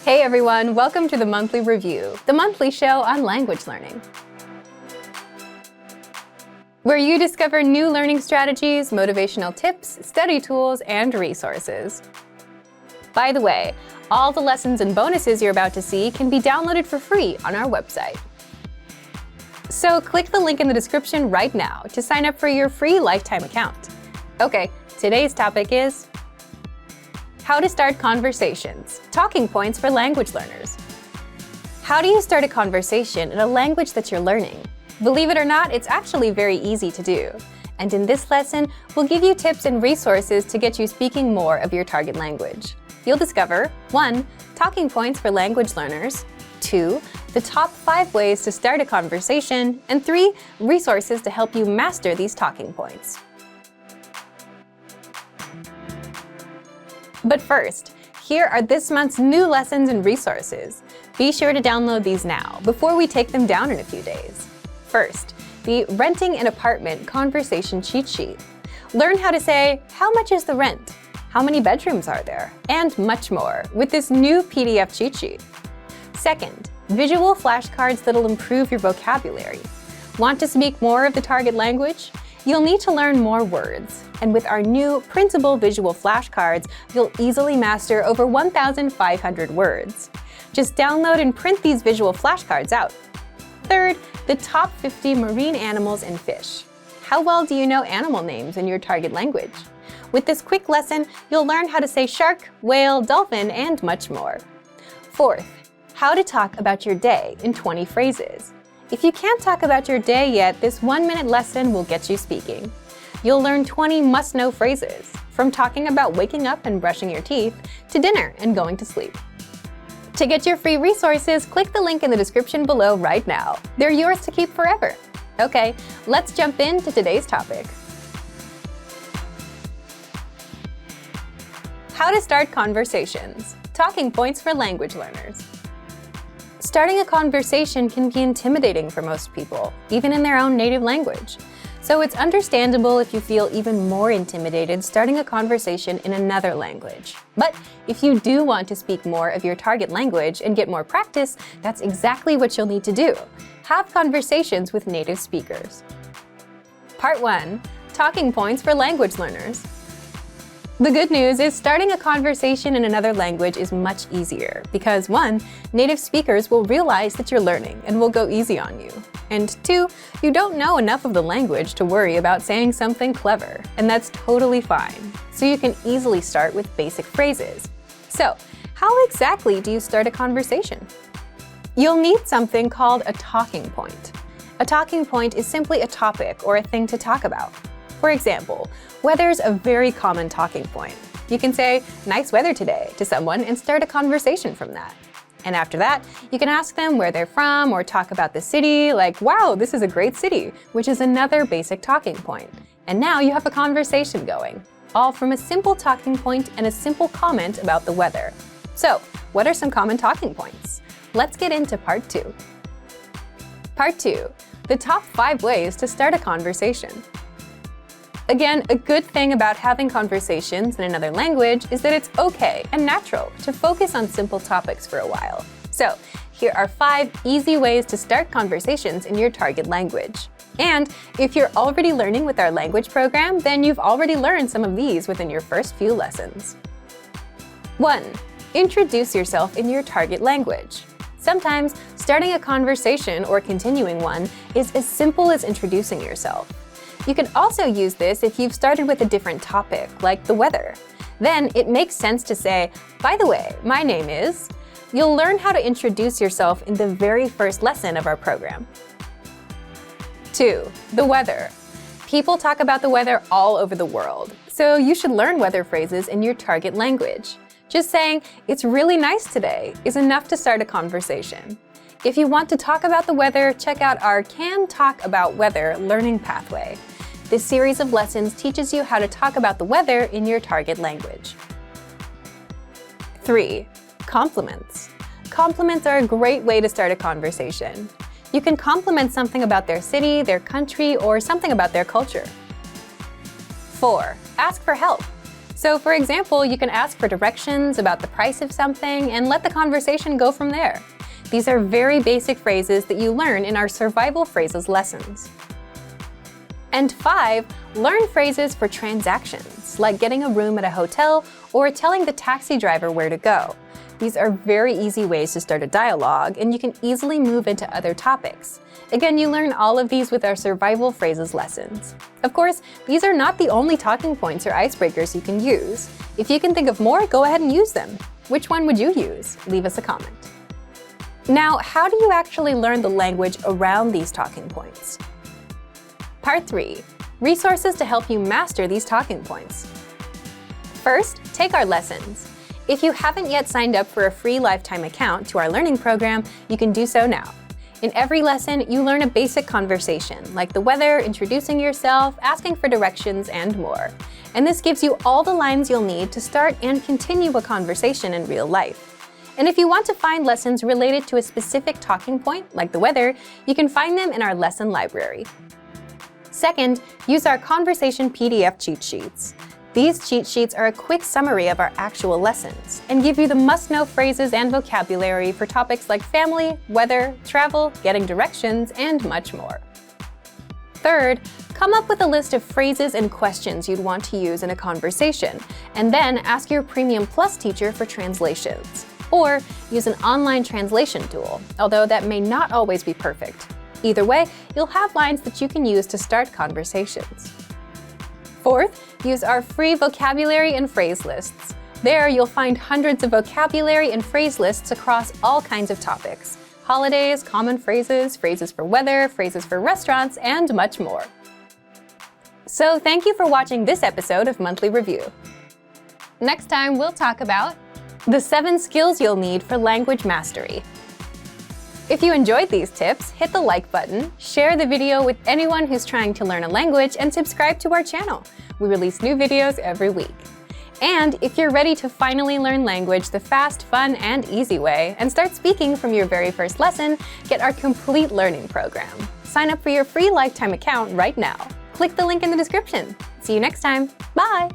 Hey everyone, welcome to the Monthly Review, the monthly show on language learning, where you discover new learning strategies, motivational tips, study tools, and resources. By the way, all the lessons and bonuses you're about to see can be downloaded for free on our website. So click the link in the description right now to sign up for your free lifetime account. Okay, today's topic is how to start conversations, talking points for language learners. How do you start a conversation in a language that you're learning? Believe it or not, it's actually very easy to do. And in this lesson, we'll give you tips and resources to get you speaking more of your target language. You'll discover 1. Talking points for language learners, 2. The top 5 ways to start a conversation, and 3. Resources to help you master these talking points. But first, here are this month's new lessons and resources. Be sure to download these now, before we take them down in a few days. First, the Renting an Apartment Conversation Cheat Sheet. Learn how to say, how much is the rent? How many bedrooms are there? And much more with this new PDF cheat sheet. Second, visual flashcards that'll improve your vocabulary. Want to speak more of the target language? You'll need to learn more words. And with our new printable visual flashcards, you'll easily master over 1,500 words. Just download and print these visual flashcards out. Third, the top 50 marine animals and fish. How well do you know animal names in your target language? With this quick lesson, you'll learn how to say shark, whale, dolphin, and much more. Fourth, how to talk about your day in 20 phrases. If you can't talk about your day yet, this 1-minute lesson will get you speaking. You'll learn 20 must-know phrases, from talking about waking up and brushing your teeth to dinner and going to sleep. To get your free resources, click the link in the description below right now. They're yours to keep forever. Okay, let's jump into today's topic. How to start conversations, talking points for language learners. Starting a conversation can be intimidating for most people, even in their own native language. So it's understandable if you feel even more intimidated starting a conversation in another language. But if you do want to speak more of your target language and get more practice, that's exactly what you'll need to do. Have conversations with native speakers. Part 1. Talking points for language learners. The good news is starting a conversation in another language is much easier because 1. Native speakers will realize that you're learning and will go easy on you. And 2. You don't know enough of the language to worry about saying something clever, and that's totally fine. So you can easily start with basic phrases. So, how exactly do you start a conversation? You'll need something called a talking point. A talking point is simply a topic or a thing to talk about. For example, weather's a very common talking point. You can say, nice weather today, to someone and start a conversation from that. And after that, you can ask them where they're from or talk about the city, like, wow, this is a great city, which is another basic talking point. And now you have a conversation going, all from a simple talking point and a simple comment about the weather. So, what are some common talking points? Let's get into part 2. Part 2, the top 5 ways to start a conversation. Again, a good thing about having conversations in another language is that it's okay and natural to focus on simple topics for a while. So, here are 5 easy ways to start conversations in your target language. And if you're already learning with our language program, then you've already learned some of these within your first few lessons. 1. Introduce yourself in your target language. Sometimes, starting a conversation or continuing one is as simple as introducing yourself. You can also use this if you've started with a different topic, like the weather. Then it makes sense to say, by the way, my name is. You'll learn how to introduce yourself in the very first lesson of our program. 2. The weather. People talk about the weather all over the world, so you should learn weather phrases in your target language. Just saying, it's really nice today, is enough to start a conversation. If you want to talk about the weather, check out our Can Talk About Weather learning pathway. This series of lessons teaches you how to talk about the weather in your target language. 3. Compliments. Compliments are a great way to start a conversation. You can compliment something about their city, their country, or something about their culture. 4. Ask for help. So for example, you can ask for directions about the price of something and let the conversation go from there. These are very basic phrases that you learn in our survival phrases lessons. And 5, learn phrases for transactions, like getting a room at a hotel or telling the taxi driver where to go. These are very easy ways to start a dialogue, and you can easily move into other topics. Again, you learn all of these with our survival phrases lessons. Of course, these are not the only talking points or icebreakers you can use. If you can think of more, go ahead and use them. Which one would you use? Leave us a comment. Now, how do you actually learn the language around these talking points? Part 3. Resources to help you master these talking points. First, take our lessons. If you haven't yet signed up for a free lifetime account to our learning program, you can do so now. In every lesson, you learn a basic conversation, like the weather, introducing yourself, asking for directions, and more. And this gives you all the lines you'll need to start and continue a conversation in real life. And if you want to find lessons related to a specific talking point, like the weather, you can find them in our lesson library. Second, use our conversation PDF cheat sheets. These cheat sheets are a quick summary of our actual lessons and give you the must-know phrases and vocabulary for topics like family, weather, travel, getting directions, and much more. Third, come up with a list of phrases and questions you'd want to use in a conversation, and then ask your Premium Plus teacher for translations. Or use an online translation tool, although that may not always be perfect. Either way, you'll have lines that you can use to start conversations. Fourth, use our free vocabulary and phrase lists. There, you'll find hundreds of vocabulary and phrase lists across all kinds of topics: holidays, common phrases, phrases for weather, phrases for restaurants, and much more. So thank you for watching this episode of Monthly Review. Next time, we'll talk about the 7 skills you'll need for language mastery. If you enjoyed these tips, hit the like button, share the video with anyone who's trying to learn a language, and subscribe to our channel. We release new videos every week. And if you're ready to finally learn language the fast, fun, and easy way, and start speaking from your very first lesson, get our complete learning program. Sign up for your free lifetime account right now. Click the link in the description. See you next time. Bye!